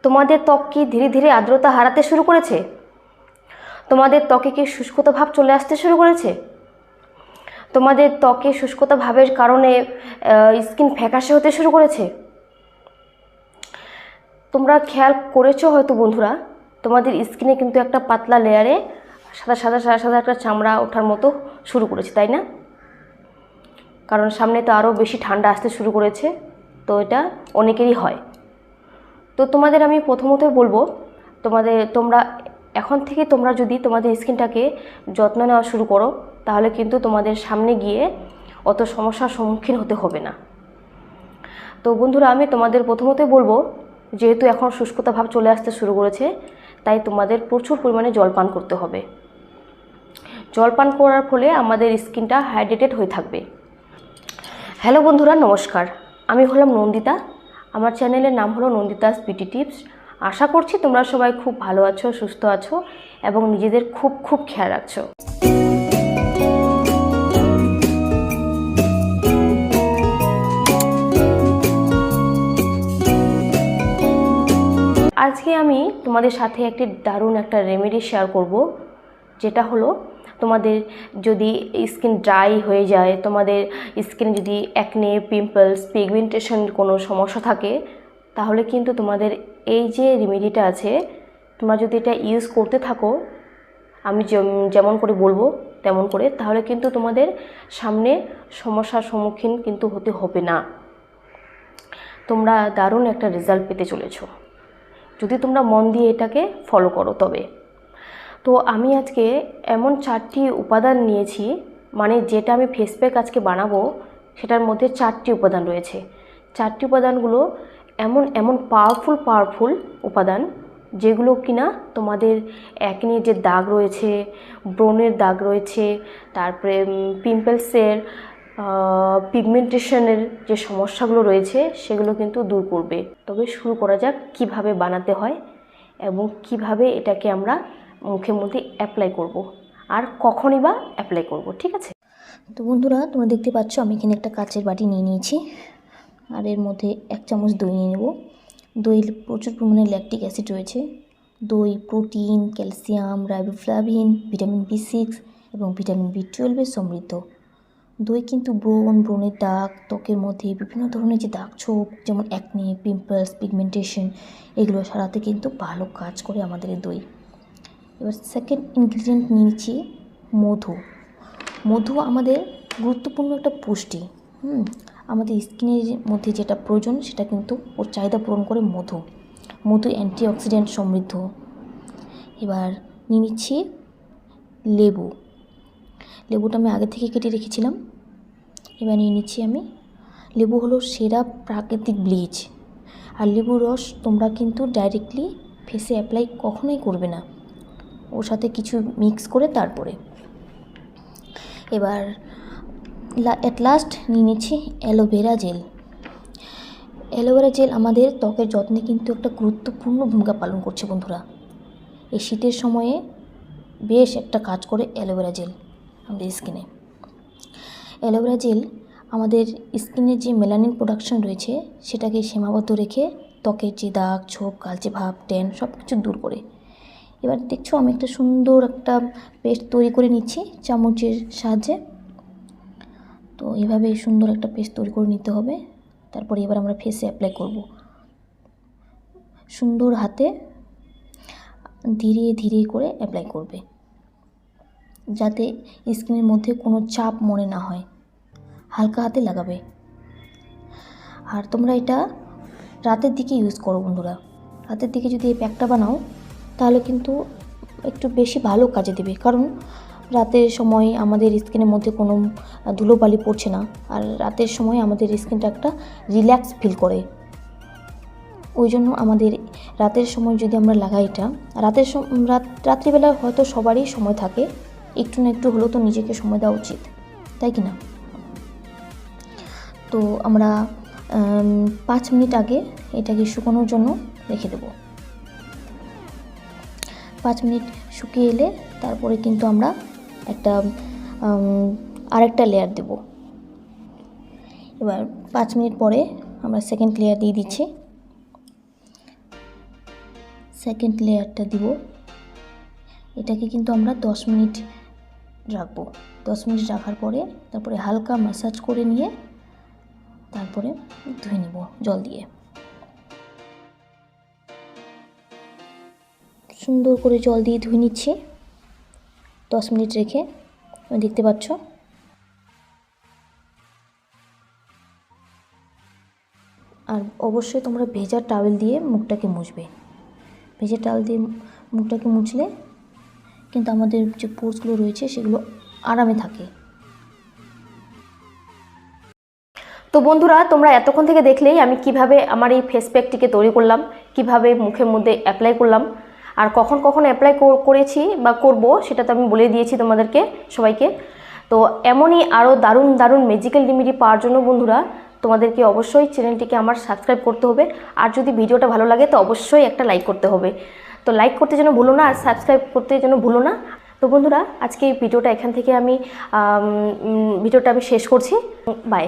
তোমাদের ত্বক কি ধীরে ধীরে আর্দ্রতা হারাতে শুরু করেছে? তোমাদের ত্বকে কি শুষ্কতা ভাব চলে আসতে শুরু করেছে? তোমাদের ত্বকে শুষ্কতা ভাবের কারণে স্কিন ফ্যাকাশে হতে শুরু করেছে? তোমরা খেয়াল করেছো হয়তো বন্ধুরা, তোমাদের স্কিনে কিন্তু একটা পাতলা লেয়ারে সাদা সাদা সাদা সাদা একটা চামড়া ওঠার মতো শুরু করেছে, তাই না? কারণ সামনে তো আরও বেশি ঠান্ডা আসতে শুরু করেছে, তো এটা অনেকেরই হয়। তো তোমাদের আমি প্রথমতই বলবো, তোমরা এখন থেকে তোমরা যদি তোমাদের স্কিনটাকে যত্ন নেওয়া শুরু করো, তাহলে কিন্তু তোমাদের সামনে গিয়ে অত সমস্যার সম্মুখীন হতে হবে না। তো বন্ধুরা, আমি তোমাদের প্রথমতই বলবো, যেহেতু এখন শুষ্কতা ভাব চলে আসতে শুরু করেছে, তাই তোমাদের প্রচুর পরিমাণে জল পান করতে হবে। জল পান করার ফলে আমাদের স্কিনটা হাইড্রেটেড হয়ে থাকবে। হ্যালো বন্ধুরা, নমস্কার। আমি হলাম নন্দিতা। আমার চ্যানেলের নাম হলো নন্দিতাস বিউটি টিপস। আশা করছি তোমরা সবাই খুব ভালো আছো, সুস্থ আছো এবং নিজেদের খুব খুব খেয়াল রাখছো। আজকে আমি তোমাদের সাথে একটি দারুণ একটা রেমেডি শেয়ার করব, যেটা হলো তোমাদের যদি স্কিন ড্রাই হয়ে যায়, তোমাদের স্কিনে যদি অ্যাকনে, পিম্পলস, পিগমেন্টেশন কোনো সমস্যা থাকে, তাহলে কিন্তু তোমাদের এই যে রেমেডিটা আছে, তোমরা যদি এটা ইউজ করতে থাকো, আমি যেমন করে বলবো তেমন করে, তাহলে কিন্তু তোমাদের সামনে সমস্যার সম্মুখীন কিন্তু হতে হবে না। তোমরা দারুণ একটা রেজাল্ট পেতে চলেছো যদি তোমরা মন দিয়ে এটাকে ফলো করো তবে। তো আমি আজকে এমন 4টি উপাদান নিয়েছি, মানে যেটা আমি ফেস প্যাক আজকে বানাবো সেটার মধ্যে 4টি উপাদান রয়েছে। 4টি উপাদানগুলো এমন এমন পাওয়ারফুল উপাদান, যেগুলো কিনা তোমাদের অ্যাকনে যে দাগ রয়েছে, ব্রণের দাগ রয়েছে, তারপরে পিম্পলসের, পিগমেন্টেশনের যে সমস্যাগুলো রয়েছে সেগুলো কিন্তু দূর করবে। তবে শুরু করা যাক কিভাবে বানাতে হয় এবং কিভাবে এটাকে আমরা মুখের মধ্যে অ্যাপ্লাই করব আর কখনই বা অ্যাপ্লাই করব, ঠিক আছে? তো বন্ধুরা, তোমরা দেখতে পাচ্ছ আমি এখানে একটা কাচের বাটি নিয়ে নিয়েছি, আর এর মধ্যে 1 চামচ দই নিয়ে নেব। দই প্রচুর পরিমাণে ল্যাকটিক অ্যাসিড রয়েছে। দই protein, calcium, riboflavin, vitamin B6 এবং ভিটামিন B12 এর সমৃদ্ধ। দই কিন্তু ব্রণের দাগ, ত্বকের মধ্যে বিভিন্ন ধরনের যে দাগ ছোপ, যেমন অ্যাকনে, পিম্পলস, পিগমেন্টেশন, এগুলো সারাতে কিন্তু ভালো কাজ করে আমাদের এই দই। এবার সেকেন্ড ইনগ্রিডিয়েন্ট নিয়েছি মধু। মধু আমাদের গুরুত্বপূর্ণ একটা পুষ্টি। আমাদের স্কিনের মধ্যে যেটা প্রয়োজন সেটা কিন্তু ওর চাহিদা পূরণ করে মধু। মধু অ্যান্টিঅক্সিডেন্ট সমৃদ্ধ। এবার নিয়ে নিচ্ছি লেবু। লেবুটা আমি আগে থেকে কেটে রেখেছিলাম। এবার নিয়ে নিচ্ছি আমি, লেবু হলো সেরা প্রাকৃতিক ব্লিচ। আর লেবুর রস তোমরা কিন্তু ডাইরেক্টলি ফেসে অ্যাপ্লাই কখনোই করবে না, ওর সাথে কিছু মিক্স করে তারপরে। এবার অ্যাট লাস্ট নিয়ে নিচ্ছি অ্যালোভেরা জেল। অ্যালোভেরা জেল আমাদের ত্বকের যত্নে কিন্তু একটা গুরুত্বপূর্ণ ভূমিকা পালন করছে বন্ধুরা। এই শীতের সময়ে বেশ একটা কাজ করে অ্যালোভেরা জেল আমাদের স্কিনে। অ্যালোভেরা জেল আমাদের স্কিনের যে মেলানিন প্রোডাকশন রয়েছে সেটাকে সীমাবদ্ধ রেখে ত্বকের যে দাগ, ছোপ, কালচে ভাব, ট্যান সব কিছু দূর করে। এবার দেখছো আমি একটা সুন্দর একটা পেস্ট তৈরি করে নিচ্ছি চামচের সাহায্যে। তো এভাবে সুন্দর একটা পেস্ট তৈরি করে নিতে হবে। তারপরে এবার আমরা ফেসে অ্যাপ্লাই করব। সুন্দর হাতে ধীরে ধীরে করে অ্যাপ্লাই করবে, যাতে স্কিনের মধ্যে কোনো চাপ মনে না হয়। হালকা হাতে লাগাবে। আর তোমরা এটা রাতের দিকে ইউজ করো বন্ধুরা। রাতের দিকে যদি এই প্যাকটা বানাও তাহলে কিন্তু একটু বেশি ভালো কাজে দেবে, কারণ রাতের সময় আমাদের স্কিনের মধ্যে কোনো ধুলোবালি পড়ছে না, আর রাতের সময় আমাদের স্কিনটা একটা রিল্যাক্স ফিল করে। ওই জন্য আমাদের রাতের সময় যদি আমরা লাগাই এটা, রাত্রিবেলা হয়তো সবারই সময় থাকে, একটু না একটু হলেও তো নিজেকে সময় দেওয়া উচিত, তাই কি না? তো আমরা 5 মিনিট আগে এটাকে শুকানোর জন্য রেখে দেব। 5 মিনিট শুকিয়ে এলে তারপরে কিন্তু আমরা আরেকটা লেয়ার দেব। এবার 5 মিনিট পরে আমরা সেকেন্ড লেয়ার দিয়ে দিচ্ছি। সেকেন্ড লেয়ারটা দিব। এটাকে কিন্তু আমরা 10 মিনিট রাখবো। 10 মিনিট রাখার পরে তারপরে হালকা ম্যাসাজ করে নিয়ে তারপরে ধুয়ে নেব জল দিয়ে। সুন্দর করে জল দিয়ে ধুয়ে নিচ্ছি 10 মিনিট রেখে। দেখতে পাচ্ছ আর অবশ্যই তোমরা ভেজা টাওয়েল দিয়ে মুখটাকে মুছবে। ভেজা টাওয়েল দিয়ে মুখটাকে মুছলে কিন্তু আমাদের যে পোর্সগুলো রয়েছে সেগুলো আরামে থাকে। তো বন্ধুরা, তোমরা এতক্ষণ থেকে দেখলেই আমি কিভাবে আমার এই ফেস প্যাকটিকে তৈরি করলাম, কিভাবে মুখের মধ্যে অ্যাপ্লাই করলাম, আর কখন কখন অ্যাপ্লাই করেছি বা করব সেটা তো আমি বলে দিয়েছি তোমাদেরকে সবাইকে। তো এমনই আরও দারুণ দারুণ ম্যাজিক্যাল রেমেডি পাওয়ার জন্য বন্ধুরা তোমাদেরকে অবশ্যই চ্যানেলটিকে আমার সাবস্ক্রাইব করতে হবে। আর যদি ভিডিওটা ভালো লাগে তো অবশ্যই একটা লাইক করতে হবে। তো লাইক করতে যেন ভুলো না আর সাবস্ক্রাইব করতে যেন ভুলো না। তো বন্ধুরা, আজকে এই ভিডিওটা এখান থেকে আমি শেষ করছি। বাই।